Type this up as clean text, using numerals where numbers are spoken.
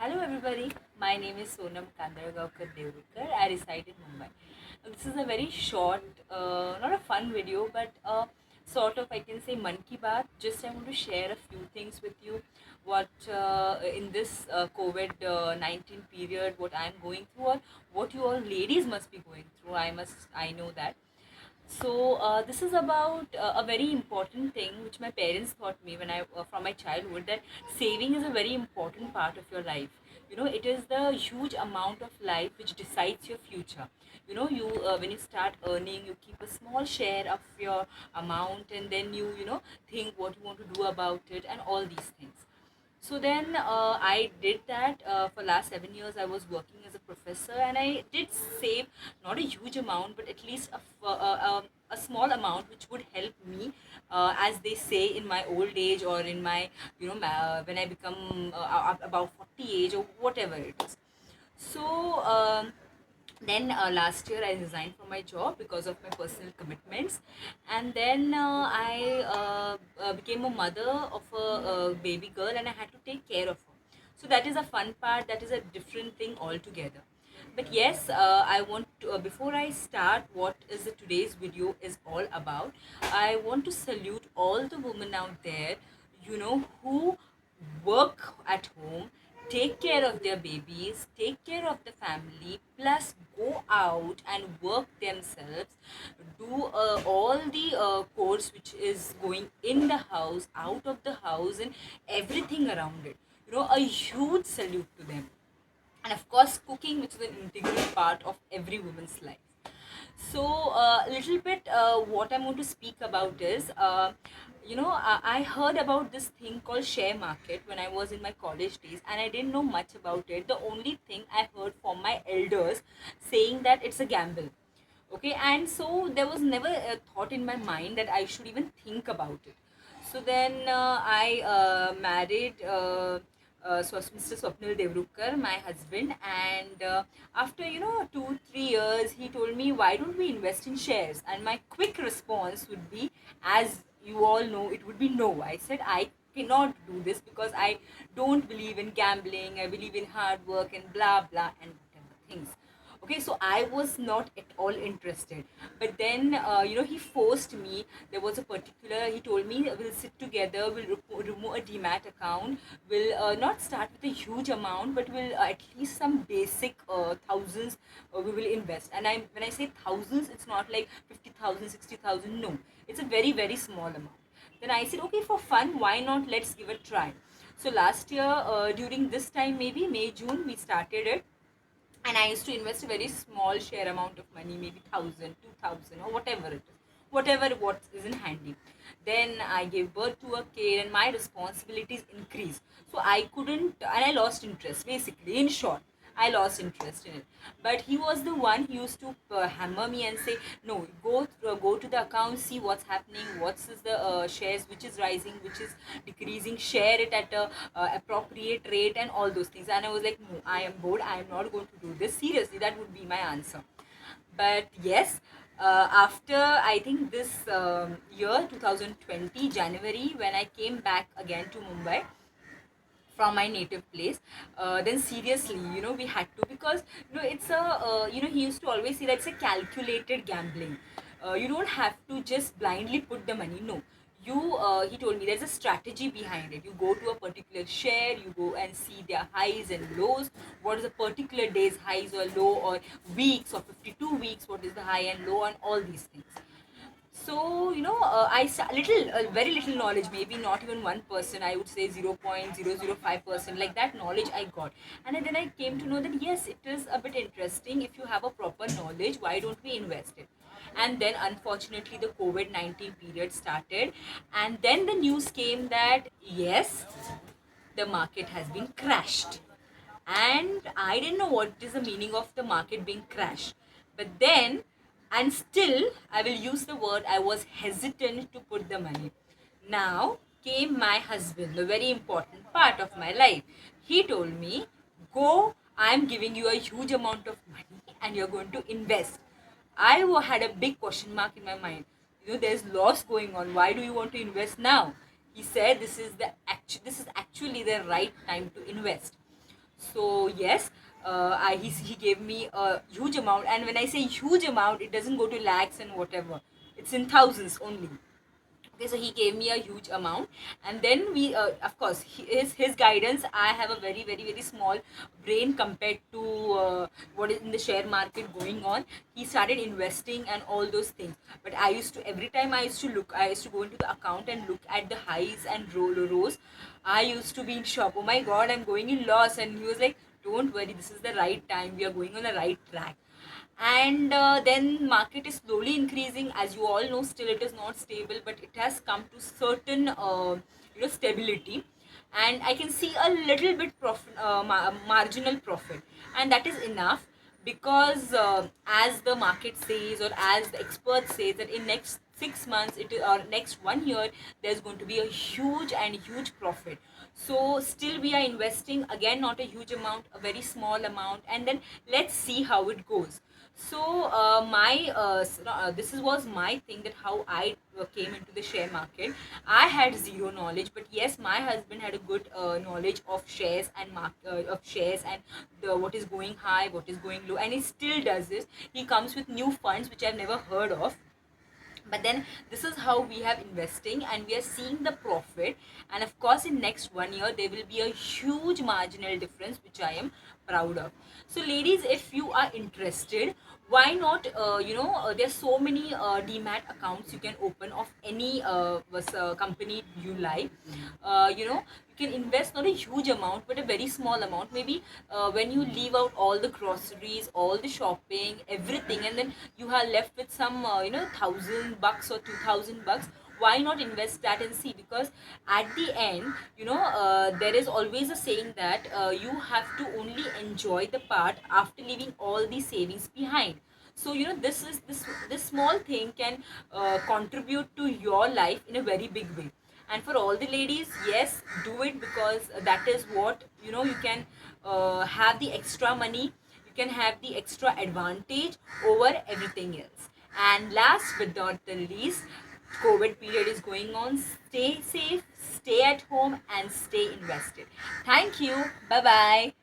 Hello everybody, my name is Sonam Kandaragaonkar Devurkar. I reside in Mumbai. This is a very short, not a fun video, but sort of I can say Man Ki Baat. Just I want to share a few things with you. What in this COVID-19 period, what I'm going through, or what you all ladies must be going through. I know that. So this is about a very important thing which my parents taught me when I from my childhood, that saving is a very important part of your life. It is the huge amount of life which decides your future. You when you start earning, you keep a small share of your amount, and then you think what you want to do about it and all these things. So then I did that for last 7 years. I was working as a professor, and I did save not a huge amount, but at least a small amount which would help me, as they say, in my old age, or in my when I become about 40 age, or whatever it is. So then last year I resigned from my job because of my personal commitments, and then I became a mother of a baby girl, and I had to take care of her. So that is a fun part, that is a different thing altogether. But yes, I want to, before I start what is the today's video is all about, I want to salute all the women out there, who work at home, take care of their babies, take care of the family, plus go out and work themselves, do all the course which is going in the house, out of the house, and everything around it. A huge salute to them. And of course, cooking, which is an integral part of every woman's life. So a little bit what I want to speak about is, I heard about this thing called share market when I was in my college days, and I didn't know much about it. The only thing I heard from my elders saying that it's a gamble. Okay, and so there was never a thought in my mind that I should even think about it. So then I married Mr. Swapnil Devrukar, my husband, and after 2-3 years, he told me, "Why don't we invest in shares?" And my quick response would be, as you all know, it would be no. I said I cannot do this because I don't believe in gambling. I believe in hard work and blah blah and whatever things. Okay, so I was not at all interested, but then he forced me. There was a particular, he told me, we'll sit together, we'll remove a demat account, we'll not start with a huge amount, but we'll at least some basic thousands we will invest. And when I say thousands, it's not like 50,000, 60,000. No, it's a very very small amount. Then I said, okay, for fun, why not, let's give it a try. So last year, during this time, maybe May June, we started it, and I used to invest a very small share amount of money, maybe 1,000, 2,000, or whatever it is, whatever what is in handy. Then I gave birth to a kid, and my responsibilities increased. So I couldn't, and I lost interest. Basically, in short, I lost interest in it. But he was the one who used to hammer me and say, "No, go to the account, see what's happening, what's is the shares, which is rising, which is decreasing, share it at a appropriate rate, and all those things." And I was like, "No, I am bored. I am not going to do this seriously." That would be my answer. But yes, after I think this year 2020 January, when I came back again to Mumbai from my native place, then seriously, we had to, because it's a he used to always say that it's a calculated gambling. You don't have to just blindly put the money. No, he told me there's a strategy behind it. You go to a particular share, you go and see their highs and lows, what is a particular day's highs or low, or weeks or 52 weeks, what is the high and low, and all these things. So little, very little knowledge, maybe not even 1%, I would say 0.005%, like that knowledge I got. And then I came to know that yes, it is a bit interesting. If you have a proper knowledge, why don't we invest it? And then unfortunately the COVID-19 period started, and then the news came that yes, the market has been crashed. And I didn't know what is the meaning of the market being crashed. But then, and still, I will use the word, I was hesitant to put the money. Now came my husband, the very important part of my life. He told me, "Go, I'm giving you a huge amount of money and you're going to invest." Had a big question mark in my mind. There's loss going on. Why do you want to invest now? He said, this is actually the right time to invest." So yes, he gave me a huge amount, and when I say huge amount, it doesn't go to lakhs and whatever. It's in thousands only. Okay, so he gave me a huge amount, and then we, of course, his guidance. I have a very small brain compared to what is in the share market going on. He started investing and all those things, but I used to, every time I used to go into the account and look at the highs and rows. I used to be in shock. Oh my god, I'm going in loss. And he was like, don't worry, this is the right time, we are going on the right track. And then market is slowly increasing. As you all know, still it is not stable, but it has come to certain stability. And I can see a little bit profit, marginal profit, and that is enough. Because as the market says, or as the experts say, that in next 6 months or next 1 year, there's going to be a huge profit. So still we are investing, again not a huge amount, a very small amount, and then let's see how it goes. So my this was my thing, that how I came into the share market. I had zero knowledge, but yes, my husband had a good knowledge of shares and of shares, and the what is going high, what is going low, and he still does this. He comes with new funds which I've never heard of. But then this is how we have investing, and we are seeing the profit. And of course, in next 1 year there will be a huge marginal difference, which I am proud of. So ladies, if you are interested, why not, there's so many demat accounts you can open of any company you like. You can invest not a huge amount, but a very small amount. Maybe when you leave out all the groceries, all the shopping, everything, and then you are left with some $1,000 or $2,000, why not invest that and see? Because at the end, there is always a saying that you have to only enjoy the part after leaving all the savings behind. So this small thing can contribute to your life in a very big way. And for all the ladies, yes, do it, because that is what, you can have the extra money, you can have the extra advantage over everything else. And last but not the least, COVID period is going on. Stay safe, stay at home, and stay invested. Thank you. Bye bye.